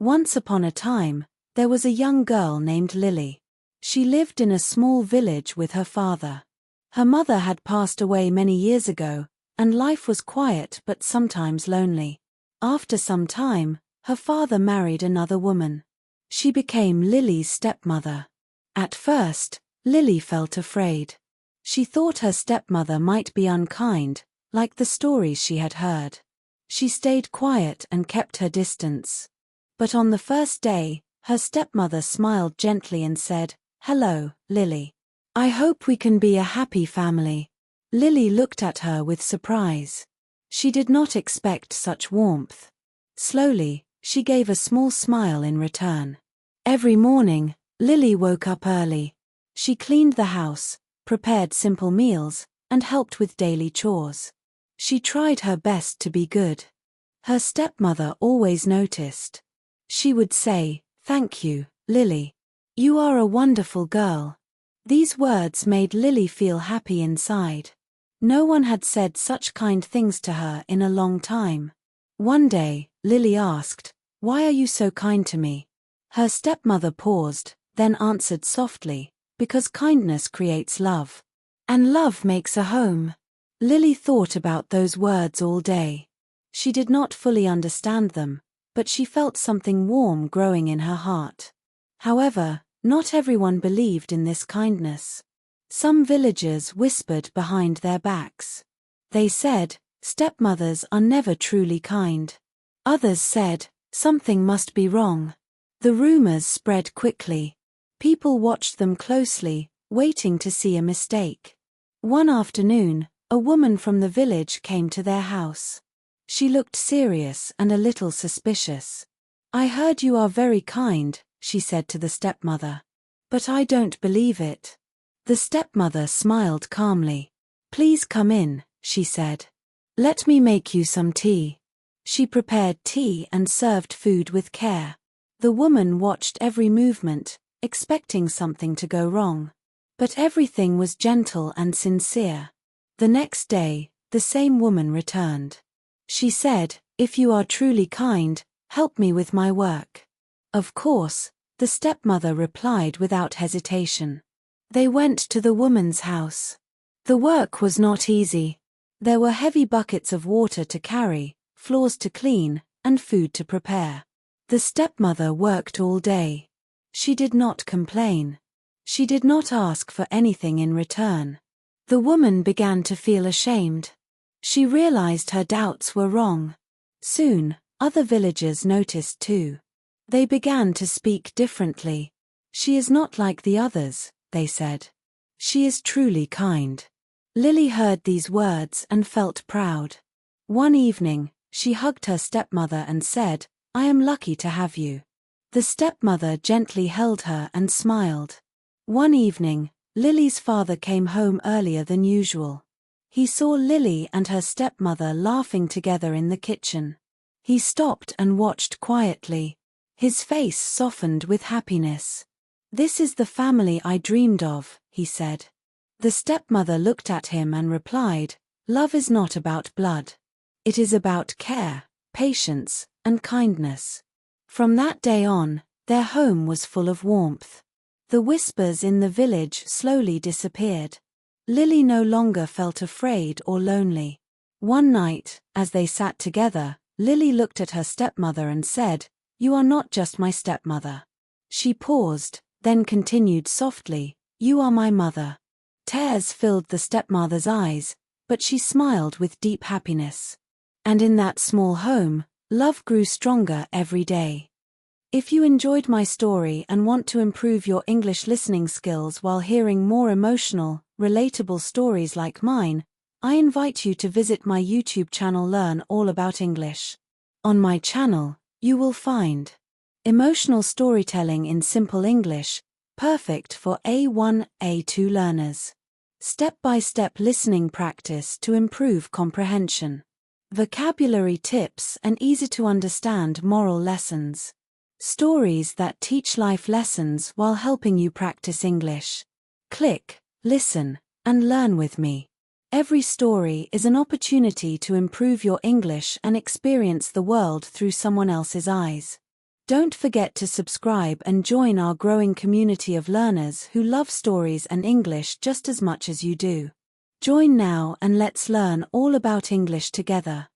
Once upon a time, there was a young girl named Lily. She lived in a small village with her father. Her mother had passed away many years ago, and life was quiet but sometimes lonely. After some time, her father married another woman. She became Lily's stepmother. At first, Lily felt afraid. She thought her stepmother might be unkind, like the stories she had heard. She stayed quiet and kept her distance. But on the first day, her stepmother smiled gently and said, "Hello, Lily. I hope we can be a happy family." Lily looked at her with surprise. She did not expect such warmth. Slowly, she gave a small smile in return. Every morning, Lily woke up early. She cleaned the house, prepared simple meals, and helped with daily chores. She tried her best to be good. Her stepmother always noticed. She would say, "Thank you, Lily. You are a wonderful girl." These words made Lily feel happy inside. No one had said such kind things to her in a long time. One day, Lily asked, "Why are you so kind to me?" Her stepmother paused, then answered softly, "Because kindness creates love. And love makes a home." Lily thought about those words all day. She did not fully understand them, but she felt something warm growing in her heart. However, not everyone believed in this kindness. Some villagers whispered behind their backs. They said, "Stepmothers are never truly kind." Others said, "Something must be wrong." The rumors spread quickly. People watched them closely, waiting to see a mistake. One afternoon, a woman from the village came to their house. She looked serious and a little suspicious. "I heard you are very kind," she said to the stepmother. "But I don't believe it." The stepmother smiled calmly. "Please come in," she said. "Let me make you some tea." She prepared tea and served food with care. The woman watched every movement, expecting something to go wrong. But everything was gentle and sincere. The next day, the same woman returned. She said, "If you are truly kind, help me with my work." Of course, the stepmother replied without hesitation. They went to the woman's house. The work was not easy. There were heavy buckets of water to carry, floors to clean, and food to prepare. The stepmother worked all day. She did not complain. She did not ask for anything in return. The woman began to feel ashamed. She realized her doubts were wrong. Soon, other villagers noticed too. They began to speak differently. "She is not like the others," they said. "She is truly kind." Lily heard these words and felt proud. One evening, she hugged her stepmother and said, "I am lucky to have you." The stepmother gently held her and smiled. One evening, Lily's father came home earlier than usual. He saw Lily and her stepmother laughing together in the kitchen. He stopped and watched quietly. His face softened with happiness. "This is the family I dreamed of," he said. The stepmother looked at him and replied, "Love is not about blood. It is about care, patience, and kindness." From that day on, their home was full of warmth. The whispers in the village slowly disappeared. Lily no longer felt afraid or lonely. One night, as they sat together, Lily looked at her stepmother and said, "You are not just my stepmother." She paused, then continued softly, "You are my mother." Tears filled the stepmother's eyes, but she smiled with deep happiness. And in that small home, love grew stronger every day. If you enjoyed my story and want to improve your English listening skills while hearing more emotional, relatable stories like mine, I invite you to visit my YouTube channel Learn All About English. On my channel, you will find emotional storytelling in simple English, perfect for A1, A2 learners. Step-by-step listening practice to improve comprehension. Vocabulary tips and easy-to-understand moral lessons. Stories that teach life lessons while helping you practice English. Click, listen, and learn with me. Every story is an opportunity to improve your English and experience the world through someone else's eyes. Don't forget to subscribe and join our growing community of learners who love stories and English just as much as you do. Join now and let's learn all about English together.